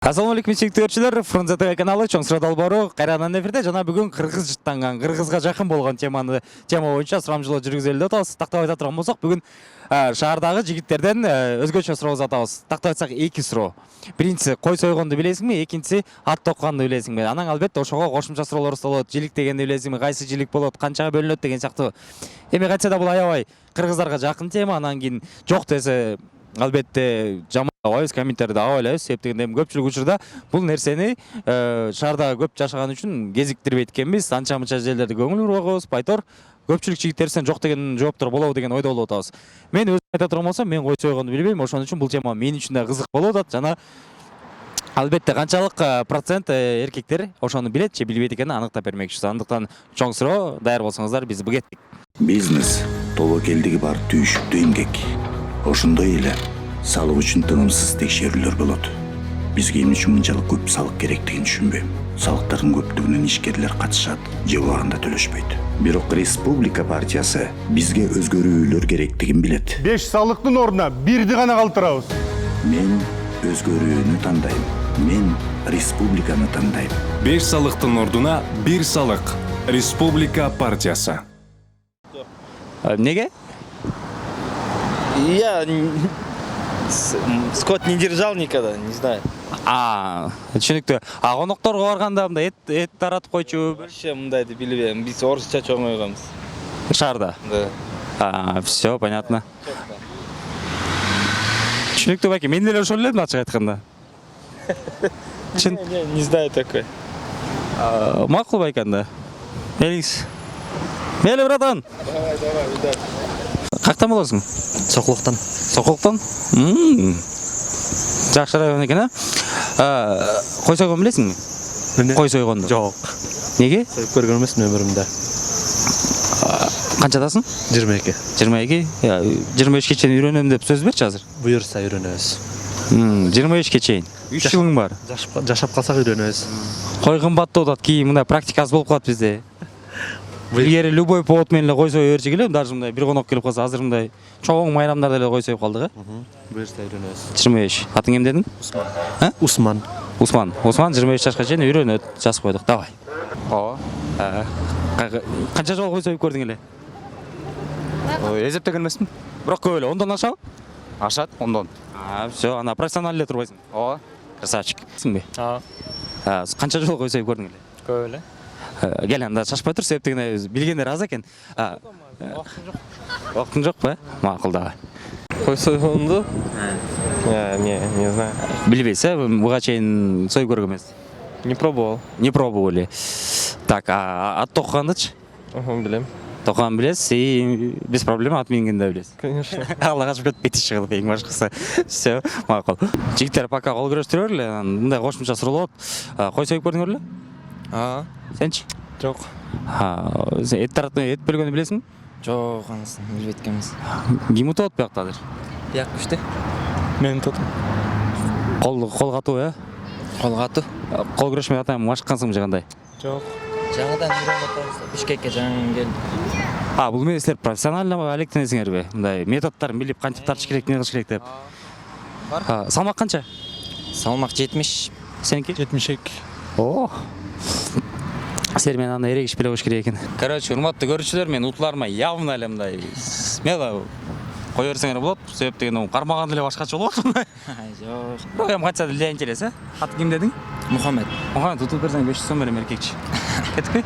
Assalamu alaikum сүйүктүү көрүүчүлөр, Фрунзе ТВ каналы чоң суроо долбоору кайрадан эфирде жана бүгүн кыргыз жыттанган, кыргызга жакын болгон тема боюнча сурамжылоо жүргүзөлүп атабыз. Тактап айта турган болсок, бүгүн шаардагы жигиттерден өзгөчө суроо атабыз. Тактап айтсак эки суроо. Биринчиси кой сойгонду билесиңби, экинчиси ат токканды билесиңби? Анан албетте ошого кошумча суроолор болот. Жилик дегенди билесиңби? Кайсы жилик болот? Канчага бөлүнөт деген сыяктуу. Эми кайтса да бул аябай кыргыздарга жакын тема, анан кийин жок десе албетте жамандабайбыз, комменттерди абайлайбыз. Себеп дегенде көпчүлүк учурда бул нерсени шаарда көп жашаган үчүн кезиктирбейт экенбиз. Анча мынча жерлерде көңүл бурбайбыз, айтор көпчүлүк жигиттерден жок деген жооптор болобу деген ойдо болуп атабыз. Мен өзүм айта турган болсом, мен кой сойгонду билбейм, ошон үчүн бул тема мен үчүн да кызык болуп атат жана албетте канчалык процент эркектер ошону билет же билбейт экенин аныктап бермекчибиз. Андыктан чоң суроо, даяр болсоңуздар биз кеттик. Бизнес тобокелдиги бар түйшүктүү эмгек. Ошондой эле салык үчүн тынымсыз текшерүүлөр болот. Бизге эмне үчүн мынчалык көп салык керектигин түшүнбөйм. Салыктардын көптүгүнөн ишкерлер катышат, же убагында төлөшпөйт. Бирок Республика партиясы бизге өзгөрүүлөр керектигин билет. 5 салыктын ордуна бирди гана калтырабыз. Мен өзгөрүүнү тандайм. Мен республиканы тандайм. 5 салыктын ордуна 1 салык. Республика партиясы. Неге? Я скот не держал никогда, не знаю. Түшүнүктүү. Конокторго барганда мындай эт таратып койчу. Вообще мындайды билбейм. Биз орусча чоң ойгонбуз. Шаарда. Да. Все понятно. Түшүнүктүү байке, мен деле ошол элем ачык айтканда. Не знаю такой. Макул байке анда. Элиңиз. Мели братан. Давай, удачи. Кактан болосуң? Сокулуктан. Сокулуктан? Жакшы район экен, Кой сойгон билесиңби? Кой сойгонду? Жок. Неге? Союп көргөн эмесмин өмүрүмдө. Канчадасың? 22. 22? 25 чейин үйрөнөм деп сөз берчи азыр. Буюрса үйрөнөбүз. 25 чейин. 3 жылың бар. Жашап калсак үйрөнөбүз. Кой кымбаттап атат, кийин мындай практикасы болуп калат бизде. Илгери любой повод менен эле кой сое берчү келем, даже мындай бир конок келип калса, азыр мындай чоң майрамдарда эле кой союп калдык, Буюрса үйрөнөбүз. 25. Атың кем дедиң? Усман. Усман. 25 жашка чейин үйрөнөт, жазып койдук. Давай. Канча жолу кой союп көрдүң эле? Эзептеген эмесмин. Бирок көп эле, 10дон ашабы? Ашат 10дон. Все, ана профессионал эле турбайсың. Ооба. Красавчик. Сиңби? Канча жолу кой союп көрдүң эле? Көп эле. Кел анда шашпай тур, себеп дегенде билгендер аз экен. Вактың жок ба? Макул, давай. Кой сойгонду? Не знаю. Билбейсиз, буга чейин союп көргөн эмес. Не пробовал. Не пробовали. Так, ат токкандычы? Билем. Токкан билесиз и без проблем ат мингенди билесиз. Конечно. Алла качып кетпейт чыгып эң башкысы. Все, макул. Жигиттер пока кол күрөштүрө эле, мындай кошумча суроолор болот. Кой союп көрдүңөр эле? Сенчи? Жок. Эт бөлгөндү билесиңби? Жок, анысын билбейт экенбиз. Ким утуп атат биякта азыр? Бияк күчтө. Мен тотум. Кол катуу, Кол катуу. Кол күрөшмөй атам машыккансыңбы же кандай? Жок. Жаңыдан үйрөнүп атабыз. Бишкекке жаңы келди. Бул менен силер профессионально алектенесиңерби? Мындай методдорун билип, кантип тартыш керек, эмне кылыш керек деп. Салмак канча? Салмак 70. Сеники? 72. Силер менен аны эрегишип эле коюш керек экен. Короче, урматтуу көрүүчүлөр, мен утуларыма явно эле мындай смело кое берсеңер болот. Себеп дегенде кармаган эле башкача болот. Жок. Бирок эми кайтса деле интерес, Аты ким дедиң? Мухаммед. Мухаммед, утуп берсең 500 сом берем, эркекчи. Кеттикпи?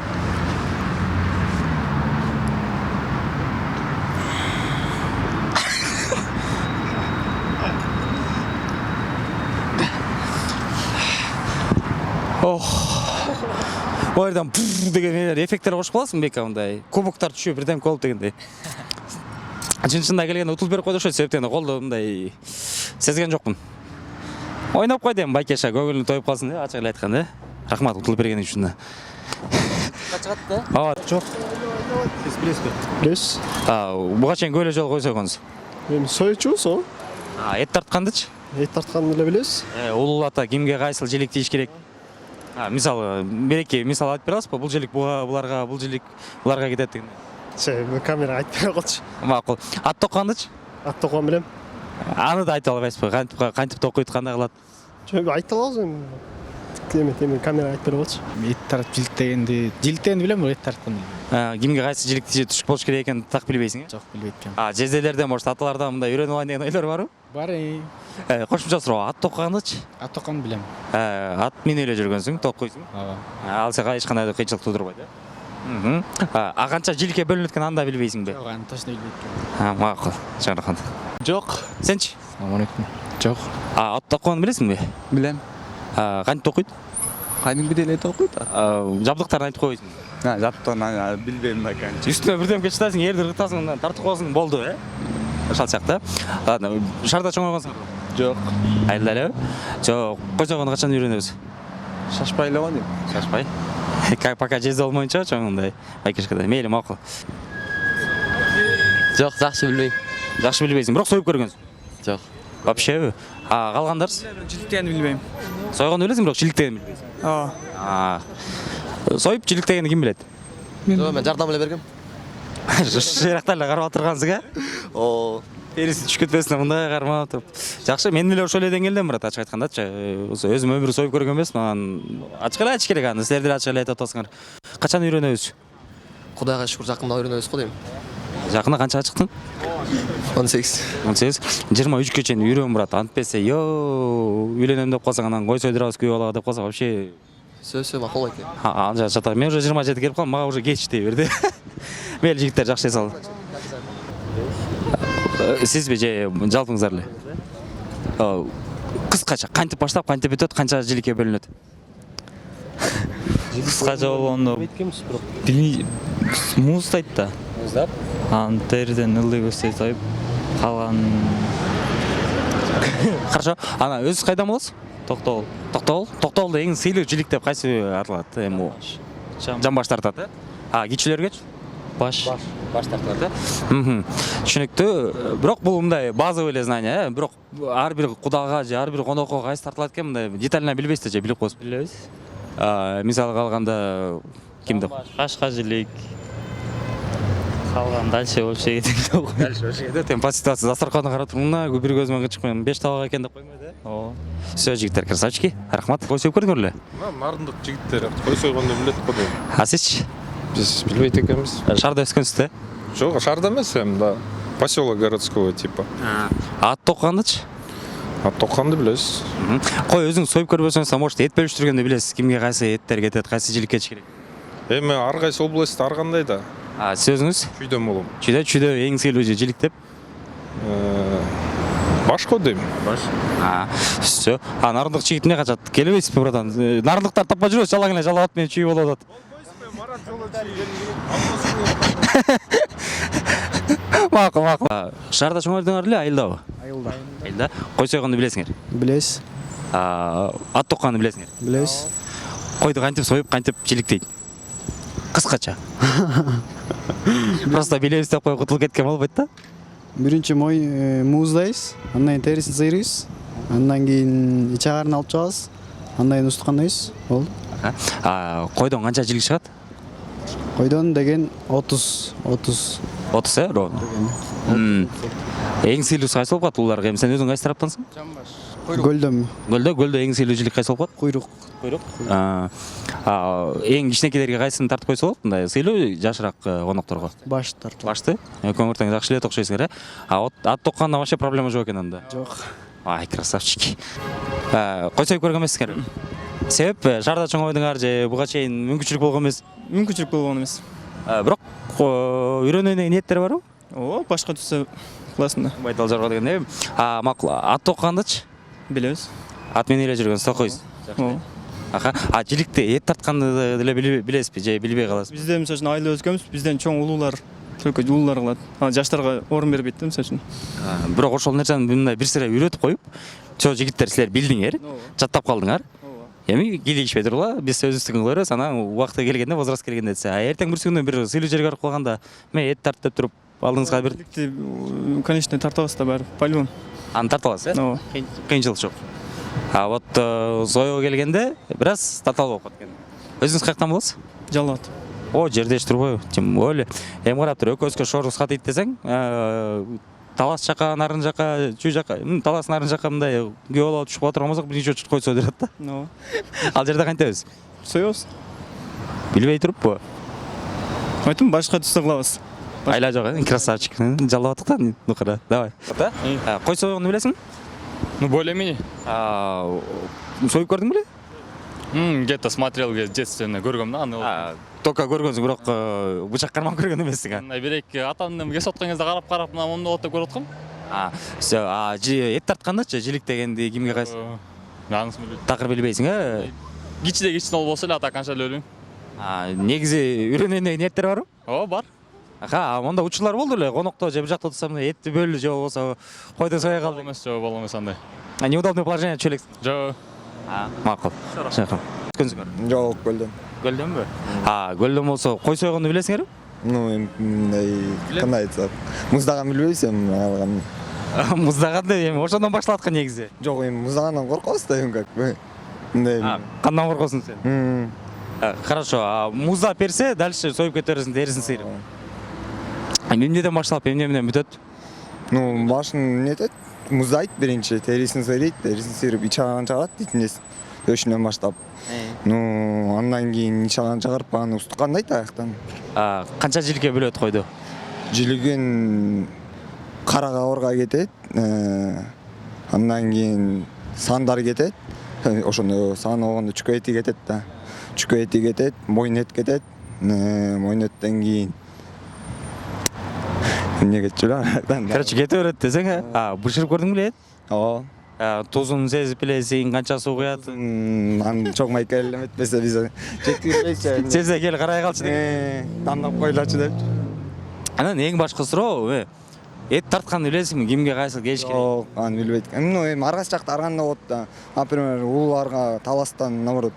Ой, там деген эффекттер кошуп каласың бека, мындай кубоктор түшүп бирдем болуп дегендей. Чын-чынында келгенде утулуп берип койду ошо, себеп дегенде колдо мындай сезген жокмун. Ойноп кой дейм, байкеша көңүлүн тоюп калсын деп, ачык эле айтканда. Рахмат утулуп бергениң үчүн. Чыгат да? Жок. Сиз билесизби? Билесиз. Буга чейин көп эле жолу кой сойгонсуз. Мен соючубуз, Эт тарткандычы? Эт тартканды эле билесиз. Улуулата кимге кайсыл жилик тийиш керек? Мисалы, береке, мисал айтып бере аласызбы? Бул жилик буларга, бул жилик буларга кетет деген. Камера айтып бере койчу. Макул. Ат токкандычы? Ат токкон билем. Аны да айта албайсызбы? Кантип токуйт, кандай кылат? Жөн айта алабыз эми. Теме камера айтып берип атчы. Эт тартып жиликтегенди билем, бирок эт тартканды билбейм. Кимге кайсы жиликти же түшүк болуш керек экенин так билбейсиң. Жок, билбейт экен. Жезделерден может аталардан мындай үйрөнүп алайын деген ойлор барбы? Бар. Кошумча суроо, ат токкандычы? Ат токканды билем. Ат минип эле жүргөнсүң, токкуйсуң. Ооба. Ал сага эч кандай кыйынчылык туудурбайт, канча жиликке бөлүнөт экенин анда билбейсиңби? Жок, аны точно билбейт. Макул, жакыркан. Жок. Сенчи? Салам алейкум. Жок. Ат токконду билесиңби? Билем. Кантип токуйт? Кадимки деле токуйт. Жабдыктарын айтып койбойсуң. Жаптан билбейм да канча. Үстүнө бирдемке чытасың, эрди кытасың, мындан тартып коесуң, болду, Ошол сыяктуу. Ладно, шаарда чоңойгонсуң. Жок. Айылда элеби? Жок, койсогону качан үйрөнөбүз? Шашпай эле дейм. Шашпай. Пока жезде болмоюнча чоңундай байкешкеде. Мейли, макул. Жок, жакшы билбейм. Жакшы билбейсиң, бирок союп көргөнсүң. Жок. Вообще, калгандарсыз? Жиликтегенди билбейм. Сойгонду билесиң, бирок жиликтегенди билбейсиң. Ооба. Союп жиликтегенди ким билет? Жок, мен жардам эле бергем. Шыракта эле карап отургансың, О, Териси түшүп кетпесине мындай кармап туруп. Жакшы, мен деле ошол эле деңгээлден брат, ачык айткандачы. Өзүм өмүрү союп көргөн эмесмин. Ачык эле айтыш керек аны. Силер деле ачык эле айтып атасыңар. Качан үйрөнөбүз? Кудайга шүкүр жакында үйрөнөбүз го дейм. Жакында канчага чыктың? 18. 18. 23 чейин үйрөн брат. Антпесе, үйлөнөм деп калсаң анан кой сойдурабыз күйөө алага деп калса вообще Сөзсө макул экен. Anja чата. Мен уже 27 келип калдым, мага уже кеч дей берди. Мейли жигиттер жакшы эс алды. Сизби же жалпыңыздар эле? Кыскача кантип баштап, кантип бүтөт, канча жиликке бөлүнөт? Кыскача болгондо муздайт да. Муздап? Анан териден ылдый көздөй союп, калган Хорошо. Ана өзүңүз кайдан болосуз? токтогул. Токтогулда эң сыйлуу жилик деп кайсы аталат? Эми жамбаш тартат, кичилергечи? Баш тартат, Түшүнүктүү. Бирок бул мындай базовый эле знание, бирок ар бир кудага же ар бир конокко кайсы тартылат экен мындай детально билбейсиз же билип коесуз. билебиз. Мисалга алганда кимди? Башка жилик. Калган дальше вообще кетет. Дальше тем по ситуации застрахованы карап турмун, бир көзүмөн кычыкпайм, 5 табак экен деп коймойт, Ооба. Все, жигиттер, красавчики. Рахмат. Кой союп көрдүңөр эле? Нардындык жигиттер кой сойгонду билет го дейм. Сизчи? Биз билбейт экенбиз. Шаарда өскөнсүз, Жок, шаарда эмес эми да. Поселок городского типа. Ат токкандычы? Ат токканды билебиз. Кой өзүң союп көрбөсөңүз, может, эт бөлүштүргөндү билесиз. Кимге кайсы эттер кетет, кайсы жиликке чыгат? Эми ар кайсы область ар кандай да. Сиз өзүңүз? Чүйдөн болом. Чүйдө эң сыйлуу жилик деп? Баш го дейм. Баш. Все. Нарындык жигитине качат. Келебейсизби, братан? Нарындыктар таппай жүрөбүз, жалаң эле жалап атып менен чүй болуп атат. Макул. Шаарда чоңойдуңар эле, айылдабы? Айылда. Кой сойгонду билесиңер? Билесиз. Ат токканды билесиңер? Билебиз. Койду кантип союп, кантип жиликтейт? Кыскача. Просто билебиз деп коюп кутулуп кеткен болбойт да? Биринчи муздайбыз, андан кийин терисин сыйрыйбыз, андан кийин ич агарын алып чыгабыз, андан кийин устукандайбыз. Болду. Койдон канча жилик чыгат? Койдон деген 30. 30, ровно. Эң сыйлуусу кайсы болуп калат уларга? Эми сен өзүң кайсы тараптансың? Гөлдөн. Гөлдө эң сыйлуу жилик кайсы болуп калат? Куйрук. Эң кичинекейлерге кайсысын тартып койсо болот? Мындай сыйлуу жашыраак конокторго. Баш тартып. Башты? Көңүртөң жакшы эле токшойсуңар, Ат токканда вообще проблема жок экен анда. Жок. Ай, красавчики. Кой союп көргөн эмессиңер? Себеп шаарда чоңойдуңар же буга чейин мүмкүнчүлүк болгон эмес? Мүмкүнчүлүк болгон эмес. Бирок үйрөнүүнү ниеттери барбы? Ооба, башка түшсө классында. Байтал жарга дегенде. Макул. Ат токкандычы? Билебиз. Ат менен эле жүргөнсүз, токойсуз. Ооба. Жиликти эт тартканды деле билесизби же билбей каласызбы? Бизде мисалы үчүн айылда өскөнбүз, бизден чоң улуулар только улуулар кылат. Жаштарга орун бербейт да мисалы үчүн. Бирок ошол нерсени мындай бир сыйра үйрөтүп коюп, чо жигиттер силер билдиңер, жаттап калдыңар. Эми кийлигишпей тургула, биз өзүбүздүн кылабыз, анан убакыты келгенде, возраст келгенде десе, эртең бир күнү бир сыйлуу жерге барып калганда, мен эт тарт деп туруп, алдыңызга бир. Конечно, тартабыз да баары, по-любому. Аны тарта аласыз, Ооба. Кыйынчылык жок. Вот союга келгенде бир аз татаал болуп калат экен. Өзүңүз каяктан болосуз? Жалал Ат. Жердеш турбайбы? Тем более. Эми карап тур, экөөбүзгө шору сатыйт десең, талас жака нарын жака чүй жака талас нарын жака мындай күйөө болуп түшүп кала турган болсок биринчи очередь койсо жүрөт да. ооба Ал жерде кантебиз? соебуз Билбей туруппу? айттым башка түстө кылабыз. Айла жок, красавчик. Жалап аттык да, нукара. Давай. Кой союгунду билесиңби? Ну, более-менее. Союп көрдүң беле? Где-то смотрел, где в детстве көргөм да, аны. Тока көргөнсүң, бирок бычак кармап көргөн эмессиң. Андай берек атамдын кесип аткан кезде карап мына мондой болот деп көрүп аткам. Эт тарткандачы, жилик дегенди кимге кайсы? Анысын билбейм. Такыр билбейсиң, э? Кичиде кичине болсо эле ата канча эле билбейм. Негизи үйрөнөйүн деген ниеттер барбы? Ооба, бар. Монда учурлар болду эле, конокто же бир жакта отурсам этти бөлү же болбосо койду соя калды. Боло эмес андай. Неудобный положение чөлек. Жок. Макул. Шакыр. Өткөнсүңөр? Жок, көлдөн. Көлдөнбү? Көлдөн болсо кой сойгонду билесиңерби? Ну, мындай кандай айтсак, муздаган билбейсиң, алган. Муздаганда эми ошондон башталат го негизи. Жок, эми муздагандан коркобуз да эми как бы. Мындай. Кандан коркосуң сен? Хорошо, муздап берсе, дальше союп кете бересиң, терисин сыйрып. Эмнеден башталып, эмне менен бүтөт? Ну, башын нетет, муздайт биринчи, терисин сыйрыйт, терисин сыйрып ичаган чыгарат дейт, өшүнөн баштап. Ну, андан кийин ичаган чыгарып аны устуккандайт аяктан. Канча жилге бөлөт койду? Жилигин карага орга кетет, андан кийин сандар кетет. Ошондо сан болгондо чүкө эти кетет да. Чүкө эти кетет, мойын эт кетет. Мойын эттен кийин эмне кетчү эле? Короче, кете берет десең, бышырып көрдүң беле? Ооба. Тузун сезип билесиң, канча суу куят? Аны чоң майка элеметпесе биз жеткирбейчи. Сезе кел карай калчы деп. Тандап койлачу деп. Анан эң башкы суроо, эт тартканды билесиңби? Кимге кайсыл кеш керек? Жок, аны билбейт. Ну, эми аргасы жакта арганда болот да. Например, улууларга таластан, наоборот,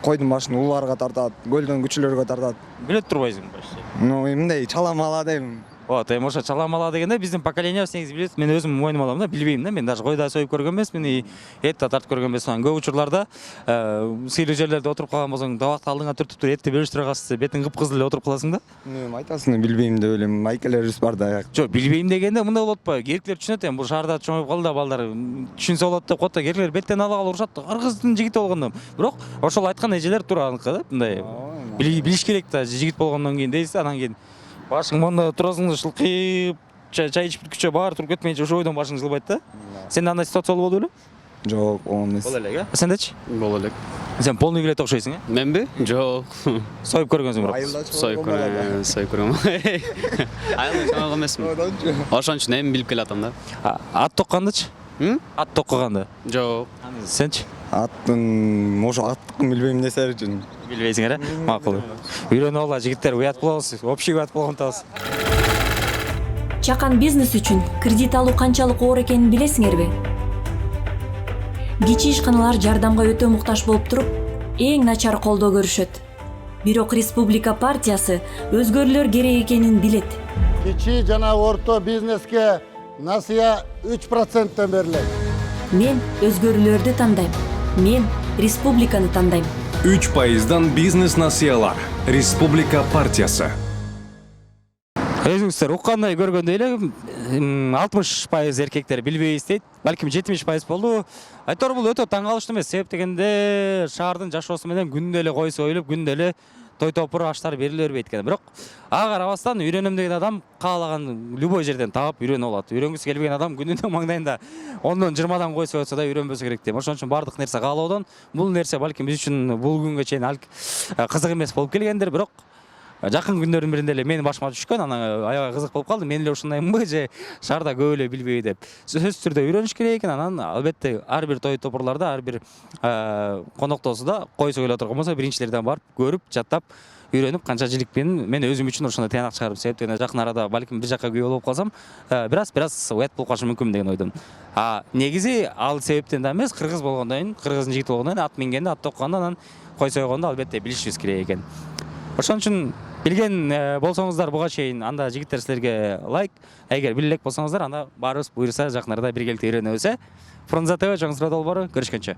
койдун башын улууларга тартат, көлдөн күчүлөргө тартат. Билет турбайсың почти. Ну, мындай чала-мала дейм. Вот, эми ошо чала-мала дегенде биздин поколениябыз негизи билет. Мен өзүм мойнума алам да, билбейм да. Мен даже койда союп көргөн эмесмин, эт да тартып көргөн эмесмин. Көп учурларда сыйлуу жерлерде отуруп калган болсоң, табакты алдыңа түртүп туруп этти бөлүштүрө калсаң, бетиң кыпкызыл эле отуруп каласың да. Эми айтасың, билбейм деп элем, майкелерибиз бар да. Жок, билбейм дегенде мындай болот атпайбы? Кериктер түшүнөт эми, бул шаарда чоңоюп калды да балдар. Түшүнсө болот деп коет да, кериктер беттен алгалы урушат. Кыргыздын жигити болгондон. Бирок ошол айткан эжелер туура аныкы да, мындай. Билиш керек да, жигит болгондон кийин дейсиз, анан кийин башың монда турасың, шылкыйып, чай ичип бүткүчө баары туруп кетмейинче ошол бойдон башың жылбайт да. Сенде андай ситуация болду беле? Жок, эмес. Боло элек, э? Сендечи? Боло элек. Сен полный билет окшойсуң, э? Менби? Жок. Союп көргөнсүң бирок. Союп көрөм. Айыл чоң эмесмин. Ошон үчүн эми билип келатам да. Ат токкандычы? Ат токкогонду? Жок. Сенчи? Аттын, ошо аттыкын билбейм десер үчүн. Билбейсиңер, э? Макул. Үйрөнүп алгыла жигиттер, уят болобуз, общий уят болгон табыз. Чакан бизнес үчүн кредит алуу канчалык оор экенин билесиңерби? Кичи ишканалар жардамга өтө муктаж болуп туруп, эң начар колдоо көрүшөт. Бирок Республика партиясы өзгөрүүлөр керек экенин билет. Кичи жана орто бизнеске насыя 3%тен берилет. Мен өзгөрүүлөрдү тандайм. Мен республиканы тандайм. 3%дан бизнес насыялар. Республика партиясы. Өзүңүздөр уккандай көргөндөй эле 60% эркектер билбейбиз дейт. Балким 70% болду. Айтор бул өтө таң калыштуу эмес. Себеп дегенде шаардын жашоосу менен күндө эле кой союлуп, күндө эле той топур аштар бериле бербейт экен. Бирок ага карабастан үйрөнөм деген адам каалаган любой жерден таап үйрөнүп алат. Үйрөнгүсү келбеген адам күнүнө маңдайында 10-20 кой союлса да үйрөнбөсө керек дейм. Ошон үчүн бардык нерсе каалоодон, бул нерсе балким биз үчүн бул күнгө чейин кызык эмес болуп келгендир, бирок жакын күндөрдүн биринде эле менин башыма түшкөн, анан аябай кызык болуп калды. Мен эле ушундаймынбы же шаарда көп эле билбейби деп. Сөзсүз түрдө үйрөнүш керек экен. Анан албетте ар бир той топурларда, ар бир коноктосуда кой союла турган болсо, биринчилерден барып көрүп, жаттап, үйрөнүп канча жиликпен мен өзүм үчүн ошондой тыянак чыгарып, себеп дегенде жакын арада балким бир жакка күйөө болуп калсам, бир аз уят болуп калышы мүмкүн деген ойдон. Негизи ал себептен да эмес, кыргыз болгондон кийин, кыргыздын жигити болгондон кийин ат мингенде, ат токкондо, анан кой сойгондо албетте билишибиз керек экен. Ошон үчүн билген болсоңуздар буга чейин, анда жигиттер силерге лайк. Эгер биле элек болсоңуздар, анда баарыбыз буюрса жакын арада биргеликте үйрөнөбүз. Фрунзе ТВ, Чоң Сыра долбоору, көрүшкөнчө.